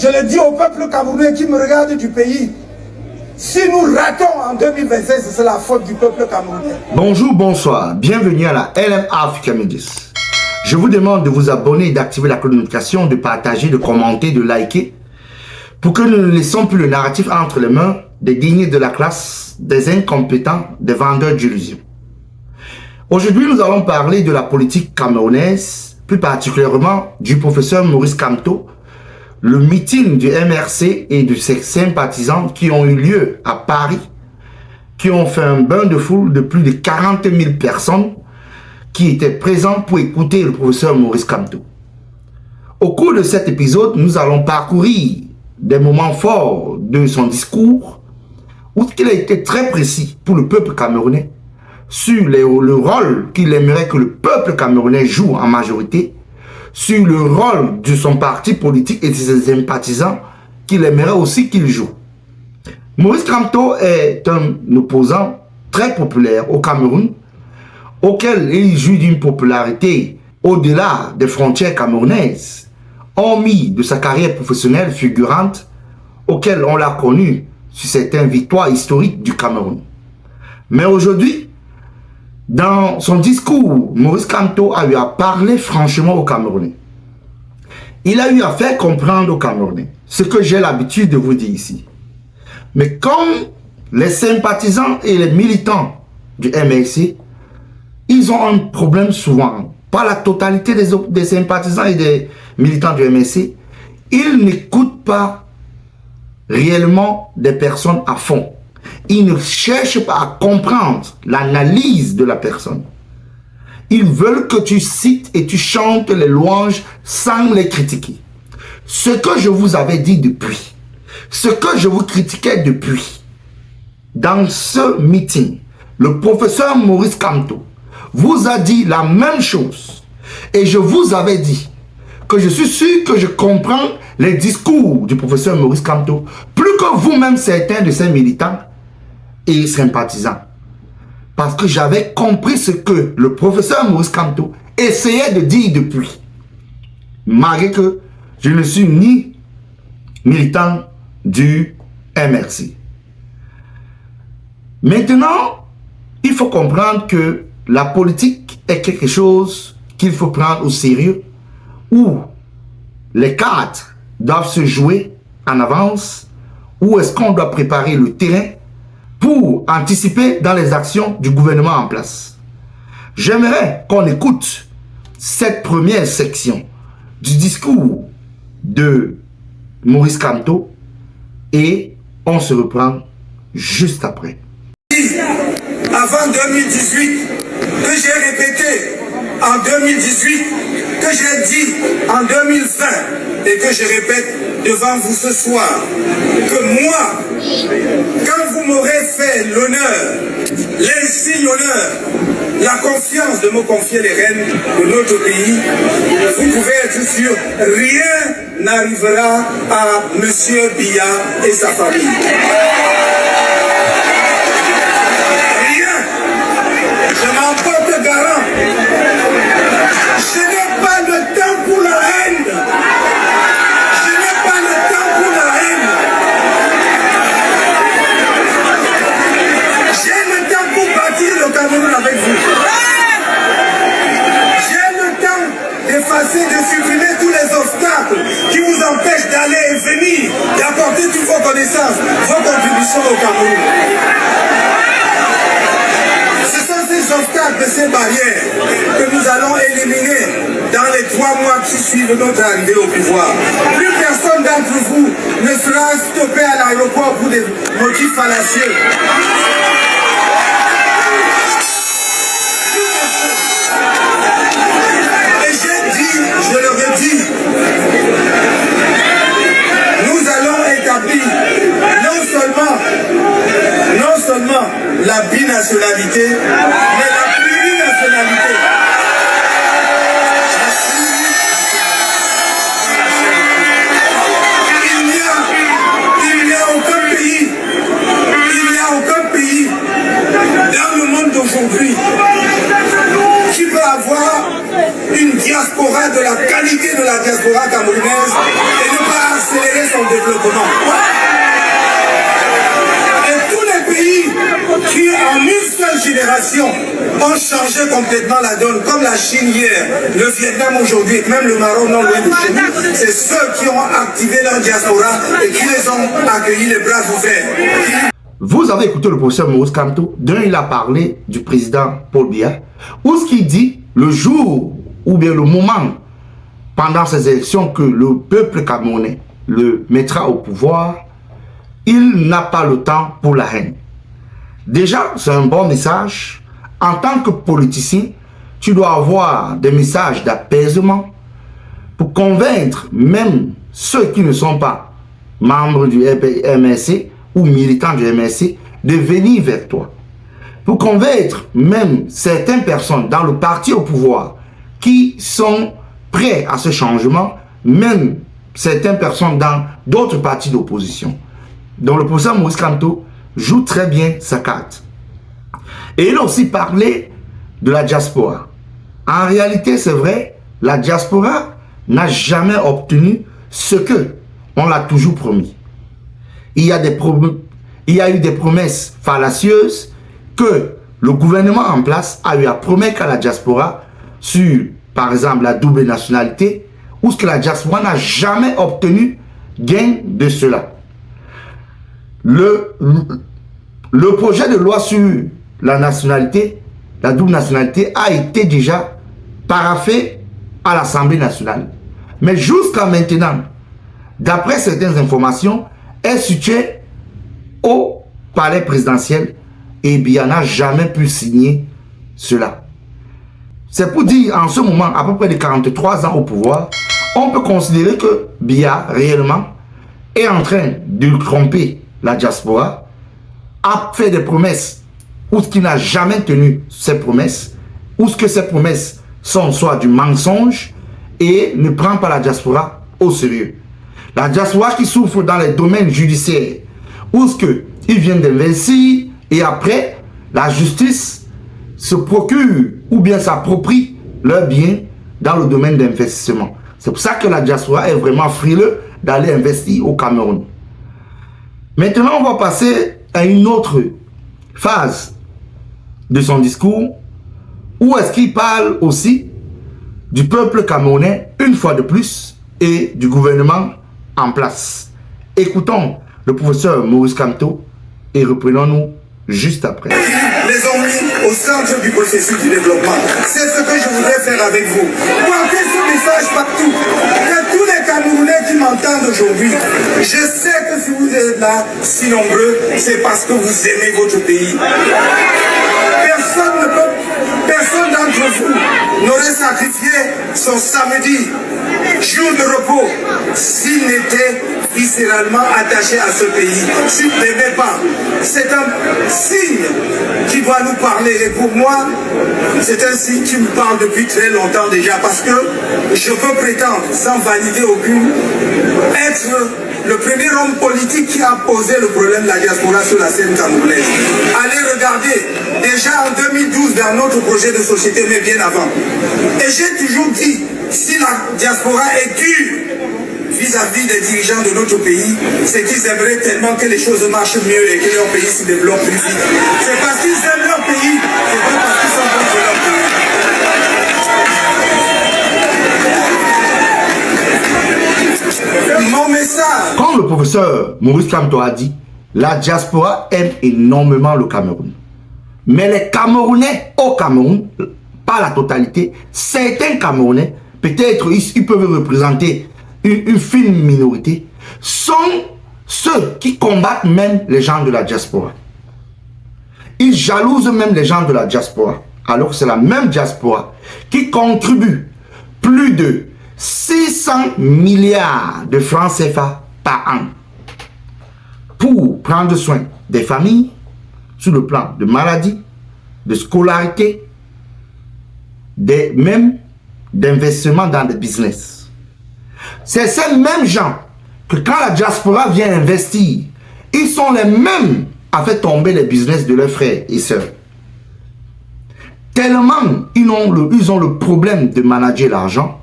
Je le dis au peuple camerounais qui me regarde du pays. Si nous ratons en 2025, c'est la faute du peuple camerounais. Bonjour, bonsoir. Bienvenue à la LM Africa Medias. Je vous demande de vous abonner et d'activer la cloche de notification, de partager, de commenter, de liker, pour que nous ne laissons plus le narratif entre les mains des dignes de la classe, des incompétents, des vendeurs d'illusions. Aujourd'hui, nous allons parler de la politique camerounaise, plus particulièrement du professeur Maurice Kamto, le meeting du MRC et de ses sympathisants qui ont eu lieu à Paris, qui ont fait un bain de foule de plus de 40 000 personnes qui étaient présents pour écouter le professeur Maurice Kamto. Au cours de cet épisode, nous allons parcourir des moments forts de son discours où il a été très précis pour le peuple camerounais sur le rôle qu'il aimerait que le peuple camerounais joue en majorité, sur le rôle de son parti politique et de ses sympathisants qu'il aimerait aussi qu'il joue. Maurice Kamto est un opposant très populaire au Cameroun, auquel il jouit d'une popularité au-delà des frontières camerounaises, hormis de sa carrière professionnelle figurante, auquel on l'a connu sur certaines victoires historiques du Cameroun. Mais aujourd'hui, dans son discours, Maurice Kamto a eu à parler franchement aux Camerounais. Il a eu à faire comprendre aux Camerounais ce que j'ai l'habitude de vous dire ici. Mais comme les sympathisants et les militants du MRC, ils ont un problème souvent. Pas la totalité des sympathisants et des militants du MRC, ils n'écoutent pas réellement des personnes à fond. Ils ne cherchent pas à comprendre l'analyse de la personne. Ils veulent que tu cites et tu chantes les louanges sans les critiquer. Ce que je vous avais dit depuis, ce que je vous critiquais depuis, dans ce meeting, le professeur Maurice Kamto vous a dit la même chose. Et je vous avais dit que je suis sûr que je comprends les discours du professeur Maurice Kamto plus que vous-même certains de ces militants et sympathisants. Parce que j'avais compris ce que le professeur Maurice Kamto essayait de dire depuis. Malgré que je ne suis ni militant du MRC. Maintenant, il faut comprendre que la politique est quelque chose qu'il faut prendre au sérieux, où les cartes doivent se jouer en avance, où est-ce qu'on doit préparer le terrain pour anticiper dans les actions du gouvernement en place. J'aimerais qu'on écoute cette première section du discours de Maurice Kamto et on se reprend juste après. Avant 2018, que j'ai répété en 2018, que j'ai dit en 2020 et que je répète devant vous ce soir, que moi, quand vous m'aurez fait l'honneur, l'insigne honneur, la confiance de me confier les rênes de notre pays, vous pouvez être sûr, rien n'arrivera à M. Biya et sa famille. Je m'en porte garant. Je n'ai pas le temps pour la haine. Je n'ai pas le temps pour la haine. J'ai le temps pour bâtir le Cameroun avec vous. J'ai le temps d'effacer, de supprimer tous les obstacles qui vous empêchent d'aller et venir, d'apporter toutes vos connaissances, vos contributions au Cameroun. Ces obstacles, de ces barrières que nous allons éliminer dans les 3 mois qui suivent notre arrivée au pouvoir. Plus personne d'entre vous ne sera stoppé à l'aéroport pour des motifs fallacieux. Et j'ai dit, je le redis, nous allons établir non seulement la binationalité, mais la plurinationalité. Il n'y a aucun pays dans le monde d'aujourd'hui qui peut avoir une diaspora de la qualité de la diaspora camerounaise et ne pas accélérer son nations ont changé complètement la donne, comme la Chine hier, le Vietnam aujourd'hui, même le Maroc non loin de chez nous. C'est ceux qui ont activé leur diaspora et qui les ont accueillis les bras ouverts. Vous avez écouté le professeur Maurice Kamto, dont il a parlé du président Paul Biya, où ce qu'il dit le jour ou bien le moment pendant ces élections que le peuple camerounais le mettra au pouvoir, il n'a pas le temps pour la haine. Déjà, c'est un bon message. En tant que politicien, tu dois avoir des messages d'apaisement pour convaincre même ceux qui ne sont pas membres du MRC ou militants du MRC de venir vers toi. Pour convaincre même certaines personnes dans le parti au pouvoir qui sont prêts à ce changement, même certaines personnes dans d'autres partis d'opposition. Donc le professeur Maurice Kamto joue très bien sa carte. Et il a aussi parlé de la diaspora. En réalité, c'est vrai, la diaspora n'a jamais obtenu ce que on l'a toujours promis. Il y a eu des promesses fallacieuses que le gouvernement en place a eu à promettre à la diaspora sur, par exemple, la double nationalité, où ce que la diaspora n'a jamais obtenu gain de cela. Le projet de loi sur la nationalité, la double nationalité, a été déjà paraphé à l'Assemblée nationale. Mais jusqu'à maintenant, d'après certaines informations, est situé au palais présidentiel et Biya n'a jamais pu signer cela. C'est pour dire, en ce moment, à peu près de 43 ans au pouvoir, on peut considérer que Biya, réellement, est en train de tromper la diaspora, a fait des promesses ou ce qui n'a jamais tenu ses promesses, ou ce que ces promesses sont soit du mensonge et ne prend pas la diaspora au sérieux. La diaspora qui souffre dans les domaines judiciaires, où ce que ils viennent d'investir et après, la justice se procure ou bien s'approprie leurs biens dans le domaine d'investissement. C'est pour ça que la diaspora est vraiment frileux d'aller investir au Cameroun. Maintenant, on va passer à une autre phase de son discours, où est-ce qu'il parle aussi du peuple camerounais, une fois de plus, et du gouvernement en place. Écoutons le professeur Maurice Kamto et reprenons-nous juste après. Les ont mis au centre du processus du développement. C'est ce que je voudrais faire avec vous. Portez ce message partout. Que tous les Camerounais qui m'entendent aujourd'hui, je sais que si vous êtes là, si nombreux, c'est parce que vous aimez votre pays. Personne d'entre vous n'aurait sacrifié son samedi, jour de repos, s'il n'était viscéralement attaché à ce pays, s'il n'aimait pas. C'est un signe qui doit nous parler. Et pour moi, c'est un signe qui me parle depuis très longtemps déjà, parce que je peux prétendre, sans valider aucune, être le premier homme politique qui a posé le problème de la diaspora sur la scène camerounaise. Allez regarder, déjà en 2012, dans notre projet de société, mais bien avant. Et j'ai toujours dit, si la diaspora est dure vis-à-vis des dirigeants de notre pays, c'est qu'ils aimeraient tellement que les choses marchent mieux et que leur pays se développe plus vite. C'est parce qu'ils aiment leur pays, c'est pas parce qu'ils sont bons de leur pays. Mon message. Comme le professeur Maurice Kamto a dit, la diaspora aime énormément le Cameroun. Mais les Camerounais au Cameroun, pas la totalité, certains Camerounais, peut-être ils peuvent représenter une fine minorité, sont ceux qui combattent même les gens de la diaspora. Ils jalousent même les gens de la diaspora, alors que c'est la même diaspora qui contribue plus de 600 milliards de francs CFA par an pour prendre soin des familles sur le plan de maladie, de scolarité, même d'investissement dans des business. C'est ces mêmes gens que quand la diaspora vient investir, ils sont les mêmes à faire tomber les business de leurs frères et sœurs. Tellement ils ont le problème de manager l'argent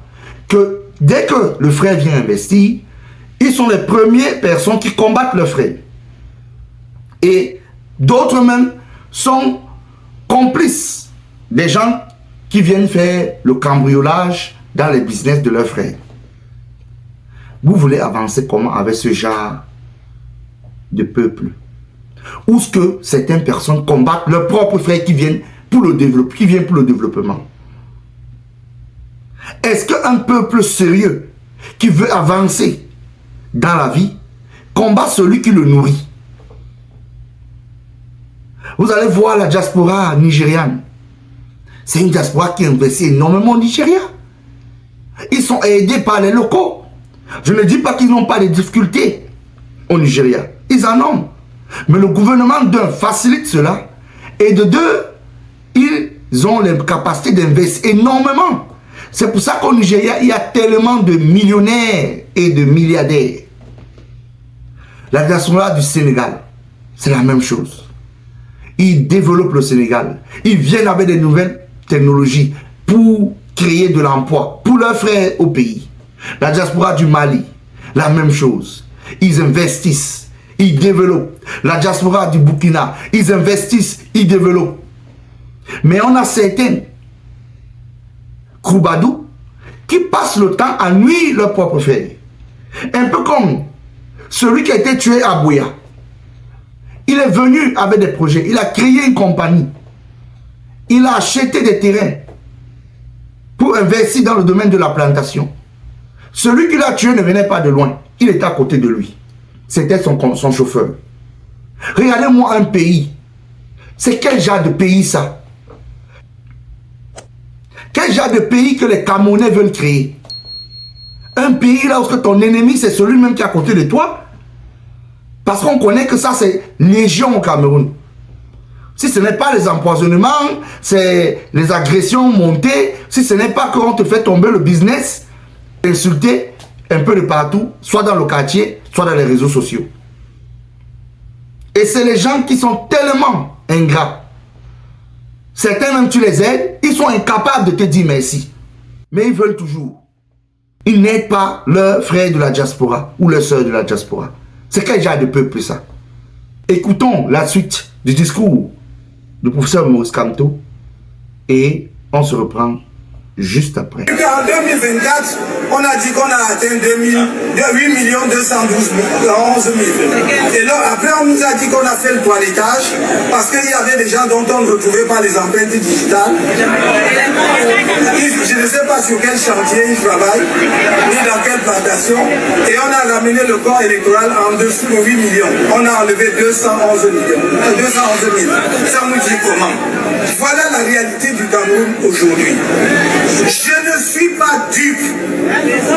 que dès que le frère vient investir, ils sont les premières personnes qui combattent le frère. Et d'autres même sont complices des gens qui viennent faire le cambriolage dans les business de leurs frères. Vous voulez avancer comment avec ce genre de peuple? Ou ce que certaines personnes combattent leurs propres frères qui viennent pour le développement? Est-ce qu'un peuple sérieux qui veut avancer dans la vie combat celui qui le nourrit? Vous allez voir la diaspora nigériane. C'est une diaspora qui investit énormément au Nigeria. Ils sont aidés par les locaux. Je ne dis pas qu'ils n'ont pas de difficultés au Nigeria. Ils en ont. Mais le gouvernement d'un facilite cela. Et de deux, ils ont les capacités d'investir énormément. C'est pour ça qu'au Nigeria, il y a tellement de millionnaires et de milliardaires. La diaspora du Sénégal, c'est la même chose. Ils développent le Sénégal. Ils viennent avec des nouvelles technologies pour créer de l'emploi pour leurs frères au pays. La diaspora du Mali, la même chose. Ils investissent, ils développent. La diaspora du Burkina, ils investissent, ils développent. Mais on a certains Kroubadou qui passent le temps à nuire leurs propres frères. Un peu comme celui qui a été tué à Bouya. Il est venu avec des projets, il a créé une compagnie. Il a acheté des terrains pour investir dans le domaine de la plantation. Celui qui l'a tué ne venait pas de loin. Il était à côté de lui. C'était son chauffeur. Regardez-moi un pays. C'est quel genre de pays ça? Quel genre de pays que les Camerounais veulent créer? Un pays là où ton ennemi c'est celui même qui est à côté de toi? Parce qu'on connaît que ça c'est légion au Cameroun. Si ce n'est pas les empoisonnements, c'est les agressions montées, si ce n'est pas qu'on te fait tomber le business, insulter un peu de partout, soit dans le quartier, soit dans les réseaux sociaux. Et c'est les gens qui sont tellement ingrats. Certains même tu les aides, ils sont incapables de te dire merci. Mais ils veulent toujours. Ils n'aident pas leurs frères de la diaspora ou leurs soeurs de la diaspora. C'est quel genre de peuple ça? Écoutons la suite du discours du professeur Maurice Kamto et on se reprend juste après. En 2024, on a dit qu'on a atteint 8 211 000. Et là, après, on nous a dit qu'on a fait le toilettage parce qu'il y avait des gens dont on ne retrouvait pas les empreintes digitales. Je ne sais pas sur quel chantier ils travaillent, ni dans quelle plantation. Et on a ramené le corps électoral en dessous de 8 millions. On a enlevé 211 000. Ça nous dit comment? Voilà la réalité du Cameroun aujourd'hui. Je ne suis pas dupe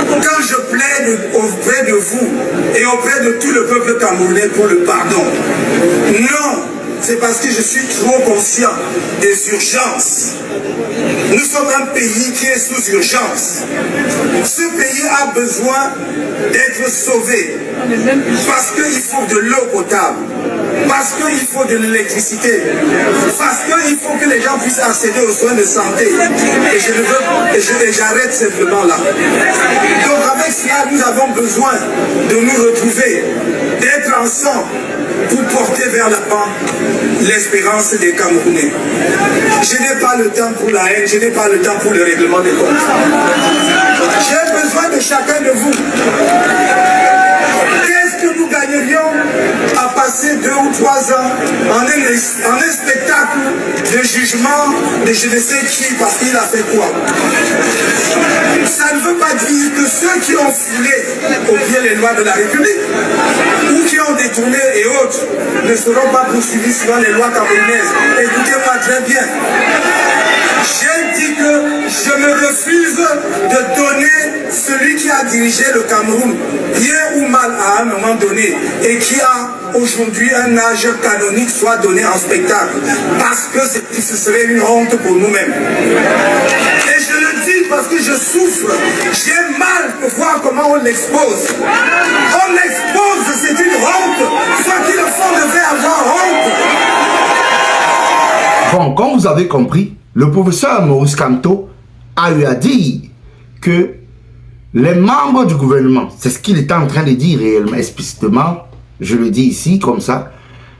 quand je plaide auprès de vous et auprès de tout le peuple camerounais pour le pardon. Non, c'est parce que je suis trop conscient des urgences. Nous sommes un pays qui est sous urgence. Ce pays a besoin d'être sauvé parce qu'il faut de l'eau potable, parce qu'il faut de l'électricité, parce qu'il faut que les gens puissent accéder aux soins de santé. Et je ne veux, et j'arrête simplement là. Donc avec cela, nous avons besoin de nous retrouver, d'être ensemble pour porter vers l'avant l'espérance des Camerounais. Je n'ai pas le temps pour la haine, je n'ai pas le temps pour le règlement des comptes. J'ai besoin de chacun de vous. Qu'est-ce que nous gagnerions à passer 2 ou 3 ans en un spectacle de jugement de je ne sais qui parce qu'il a fait quoi? Ça ne veut pas dire que ceux qui ont foulé au pied les lois de la République ou qui ont détourné et autres ne seront pas poursuivis selon les lois camerounaises. Écoutez-moi très bien. J'ai dit que je me refuse de donner celui qui a dirigé le Cameroun, bien ou mal à un moment donné, et qui a aujourd'hui un âge canonique, soit donné en spectacle, parce que ce serait une honte pour nous-mêmes. Et je le dis parce que je souffre, j'ai mal de voir comment on l'expose. On l'expose, c'est une honte. Ceux qui le font devaient avoir honte. Bon, comme vous avez compris, le professeur Maurice Kamto a eu à dire que les membres du gouvernement, c'est ce qu'il était en train de dire réellement, explicitement, je le dis ici comme ça,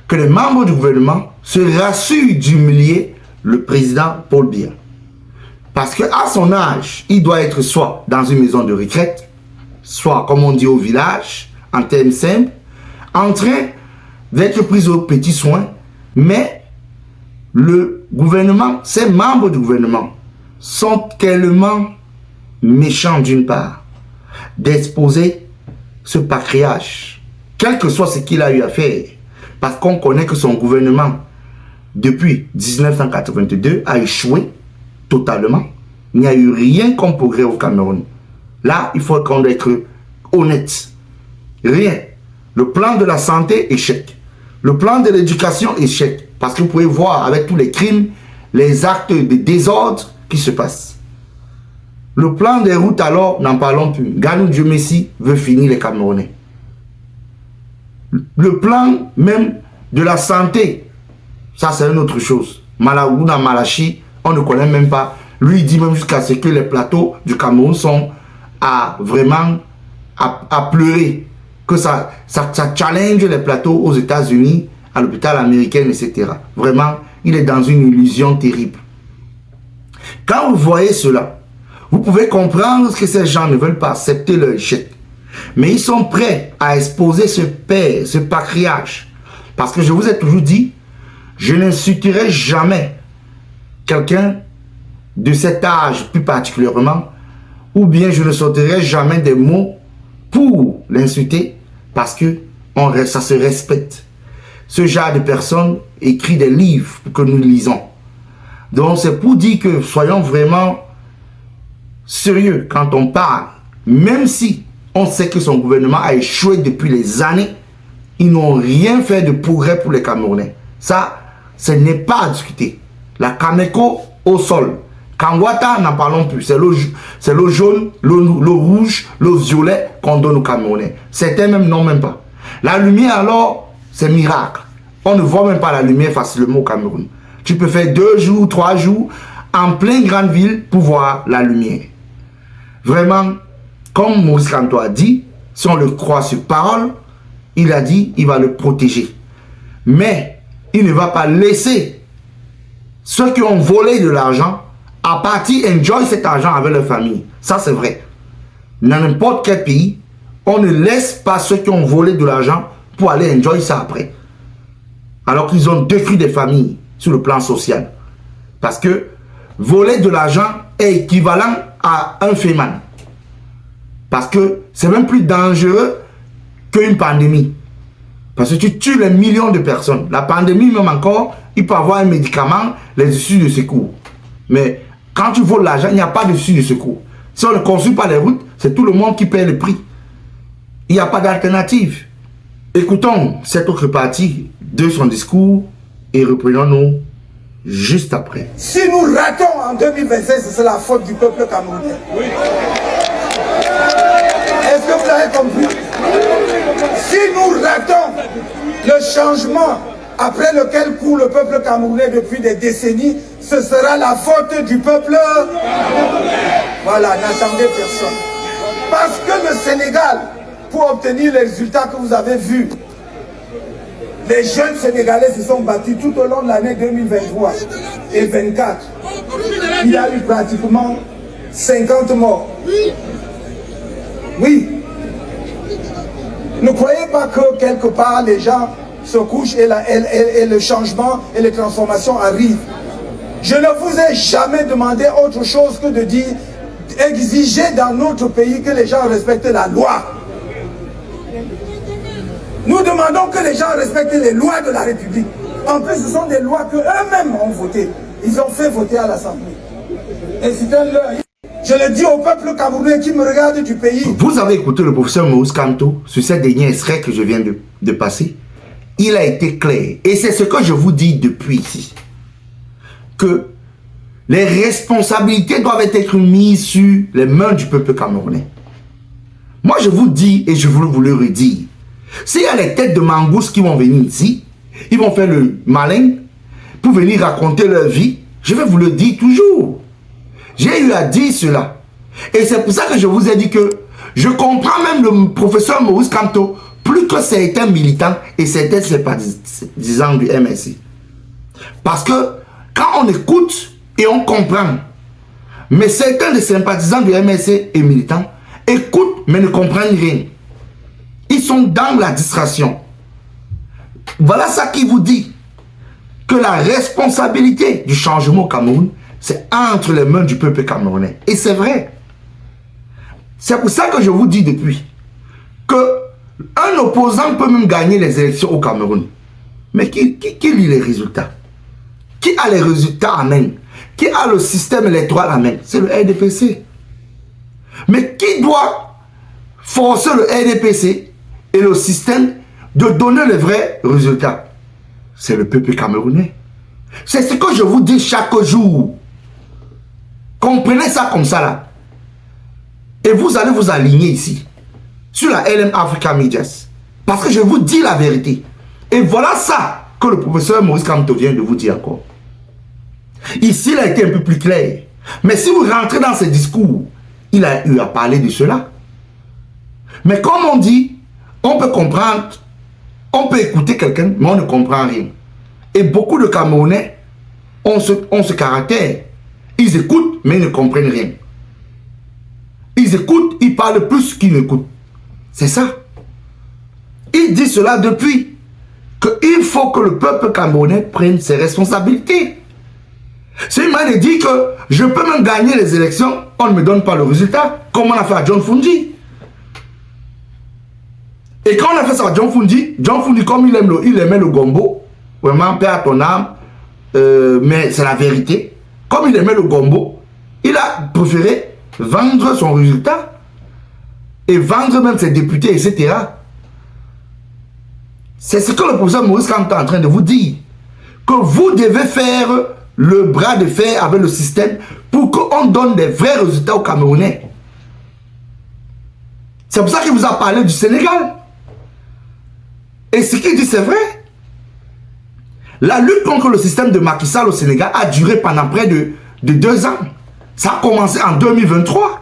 que les membres du gouvernement se rassurent d'humilier le président Paul Biya. Parce qu'à son âge, il doit être soit dans une maison de retraite, soit, comme on dit au village, en termes simples, en train d'être pris aux petits soins, mais le gouvernement, ces membres du gouvernement, sont tellement méchants d'une part, d'exposer ce patriarche, quel que soit ce qu'il a eu à faire, parce qu'on connaît que son gouvernement, depuis 1982, a échoué totalement. Il n'y a eu rien comme progrès au Cameroun. Là, il faut qu'on être honnête. Rien. Le plan de la santé, échec. Le plan de l'éducation, échec. Parce que vous pouvez voir avec tous les crimes, les actes de désordre qui se passent. Le plan des routes, alors, n'en parlons plus. Ganou Dieu Messi veut finir les Camerounais. Le plan même de la santé, ça c'est une autre chose. Malagouna, Malachi, on ne connaît même pas. Lui il dit même jusqu'à ce que les plateaux du Cameroun sont vraiment à pleurer. Que ça challenge les plateaux aux États-Unis, à l'hôpital américain, etc. Vraiment, il est dans une illusion terrible. Quand vous voyez cela, vous pouvez comprendre que ces gens ne veulent pas accepter leur échec. Mais ils sont prêts à exposer ce père, ce patriarche. Parce que je vous ai toujours dit, je n'insulterai jamais quelqu'un de cet âge plus particulièrement, ou bien je ne sortirai jamais des mots pour l'insulter, parce que ça se respecte. Ce genre de personnes écrit des livres que nous lisons. Donc c'est pour dire que soyons vraiment sérieux quand on parle, même si on sait que son gouvernement a échoué depuis les années, ils n'ont rien fait de progrès pour les Camerounais. Ça, ce n'est pas à discuter. La Cameco au sol. Kangwata, n'en parlons plus. C'est l'eau jaune, l'eau rouge, l'eau violet qu'on donne aux Camerounais. Certains même non même pas. La lumière alors, c'est miracle. On ne voit même pas la lumière facilement au Cameroun. Tu peux faire 2 jours, 3 jours en pleine grande ville pour voir la lumière. Vraiment, comme Maurice Kamto a dit, si on le croit sur parole, il a dit il va le protéger. Mais il ne va pas laisser ceux qui ont volé de l'argent à partir enjoy cet argent avec leur famille. Ça c'est vrai. Dans n'importe quel pays, on ne laisse pas ceux qui ont volé de l'argent pour aller enjoy ça après. Alors qu'ils ont détruit des familles sur le plan social. Parce que voler de l'argent est équivalent à un féman. Parce que c'est même plus dangereux qu'une pandémie. Parce que tu tues les millions de personnes. La pandémie, même encore, il peut avoir un médicament, les issues de secours. Mais quand tu voles l'argent, il n'y a pas d'issue de secours. Si on ne construit pas les routes, c'est tout le monde qui paie le prix. Il n'y a pas d'alternative. Écoutons cette autre partie de son discours et reprenons-nous juste après. Si nous ratons en 2025, c'est la faute du peuple camerounais. Oui. Est-ce que vous l'avez compris? Si nous ratons le changement après lequel court le peuple camerounais depuis des décennies, ce sera la faute du peuple. Voilà, n'attendez personne. Parce que le Sénégal, pour obtenir les résultats que vous avez vus, les jeunes Sénégalais se sont battus tout au long de l'année 2023 et 2024. Il y a eu pratiquement 50 morts. Oui. Ne croyez pas que quelque part les gens se couchent et le changement et les transformations arrivent. Je ne vous ai jamais demandé autre chose que de dire, exiger dans notre pays que les gens respectent la loi. Nous demandons que les gens respectent les lois de la République. En plus, ce sont des lois qu'eux-mêmes ont votées. Ils ont fait voter à l'Assemblée. Et c'est un leurre. Je le dis au peuple camerounais qui me regarde du pays. Vous avez écouté le professeur Maurice Kamto sur ces derniers extraits que je viens de passer. Il a été clair. Et c'est ce que je vous dis depuis ici. Que les responsabilités doivent être mises sur les mains du peuple camerounais. Moi, je vous dis et je voulais vous le redire. S'il y a les têtes de mangouste qui vont venir ici, ils vont faire le malin pour venir raconter leur vie. Je vais vous le dire toujours. J'ai eu à dire cela. Et c'est pour ça que je vous ai dit que je comprends même le professeur Maurice Kamto plus que certains militants et certains sympathisants du MSI. Parce que Quand on écoute et on comprend, mais certains des sympathisants du MLC et militants écoutent mais ne comprennent rien. Ils sont dans la distraction. Voilà ça qui vous dit que la responsabilité du changement au Cameroun, c'est entre les mains du peuple camerounais. Et c'est vrai. C'est pour ça que je vous dis depuis qu'un opposant peut même gagner les élections au Cameroun. Mais qui lit les résultats? Qui a les résultats en main? Qui a le système électoral en main? C'est le RDPC. Mais qui doit forcer le RDPC et le système de donner les vrais résultats? C'est le peuple camerounais. C'est ce que je vous dis chaque jour. Comprenez ça comme ça là. Et vous allez vous aligner ici, sur la LM Africa Medias. Parce que je vous dis la vérité. Et voilà ça que le professeur Maurice Kamto vient de vous dire encore. Ici, il a été un peu plus clair. Mais si vous rentrez dans ses discours, il a eu à parler de cela. Mais comme on dit, on peut comprendre, on peut écouter quelqu'un, mais on ne comprend rien. Et beaucoup de Camerounais ont ce caractère. Ils écoutent, mais ils ne comprennent rien. Ils écoutent, ils parlent plus qu'ils n'écoutent. C'est ça. Il dit cela depuis qu'il faut que le peuple camerounais prenne ses responsabilités. C'est une manière de dire que je peux même gagner les élections, on ne me donne pas le résultat, comme on a fait à John Fundi. Et quand on a fait ça à John Fundi, comme il aimait le gombo, vraiment, paix à ton âme, mais c'est la vérité. Comme il aimait le gombo, il a préféré vendre son résultat et vendre même ses députés, etc. C'est ce que le professeur Maurice Kamto est en train de vous dire. Que vous devez faire le bras de fer avec le système pour qu'on donne des vrais résultats aux Camerounais. C'est pour ça qu'il vous a parlé du Sénégal. Et ce qu'il dit, c'est vrai. La lutte contre le système de Macky Sall au Sénégal a duré pendant près de 2 ans. Ça a commencé en 2023.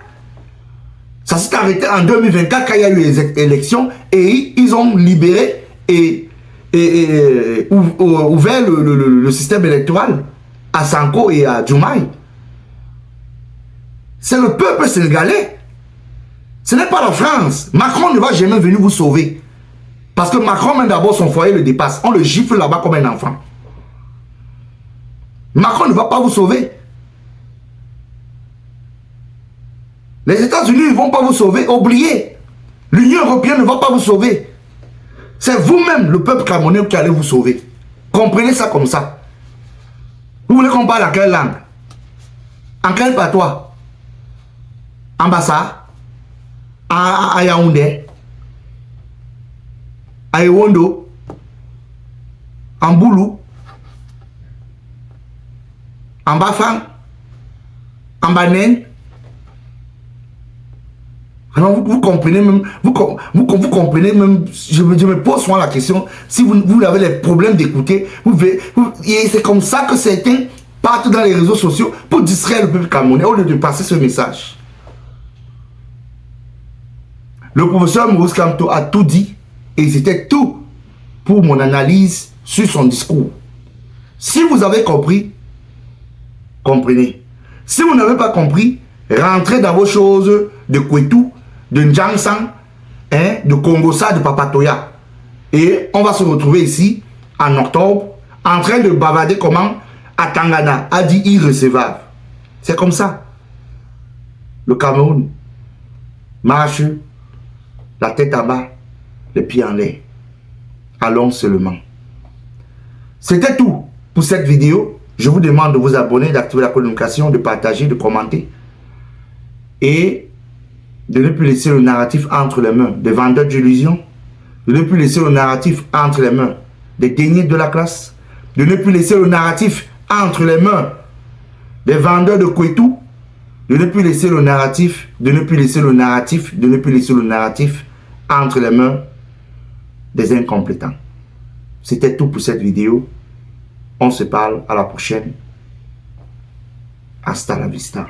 Ça s'est arrêté en 2024 quand il y a eu les élections et ils ont libéré et ouvert le système électoral à Sanko et à Diomaye. C'est le peuple sénégalais. Ce n'est pas la France. Macron ne va jamais venir vous sauver. Parce que Macron, même d'abord, son foyer le dépasse. On le gifle là-bas comme un enfant. Macron ne va pas vous sauver. Les États-Unis ne vont pas vous sauver. Oubliez. L'Union européenne ne va pas vous sauver. C'est vous-même, le peuple camerounais, qui allez vous sauver. Comprenez ça comme ça. Vous voulez qu'on parle à quelle langue? En quel patois? En Bassa? À Yaoundé? À Ewondo? En Boulou? En Bafang? En Banen? Alors vous comprenez même, vous comprenez même, je me pose souvent la question, si vous avez les problèmes d'écouter, c'est comme ça que certains partent dans les réseaux sociaux pour distraire le peuple camerounais au lieu de passer ce message. Le professeur Maurice Kamto a tout dit et c'était tout pour mon analyse sur son discours. Si vous avez compris, comprenez. Si vous n'avez pas compris, rentrez dans vos choses de Kwetu, de Njangsang, de Kongosa, de Papatoya. Et on va se retrouver ici, en octobre, en train de bavader comment Atangana a dit irrecevable. C'est comme ça. Le Cameroun marche, la tête en bas, les pieds en l'air. Allons seulement. C'était tout pour cette vidéo. Je vous demande de vous abonner, d'activer la communication, de partager, de commenter. Et de ne plus laisser le narratif entre les mains des vendeurs d'illusions, de ne plus laisser le narratif entre les mains des déniés de la classe, de ne plus laisser le narratif entre les mains des vendeurs de Kwetu, de ne plus laisser le narratif, entre les mains des incompétents. C'était tout pour cette vidéo. On se parle à la prochaine. Hasta la vista.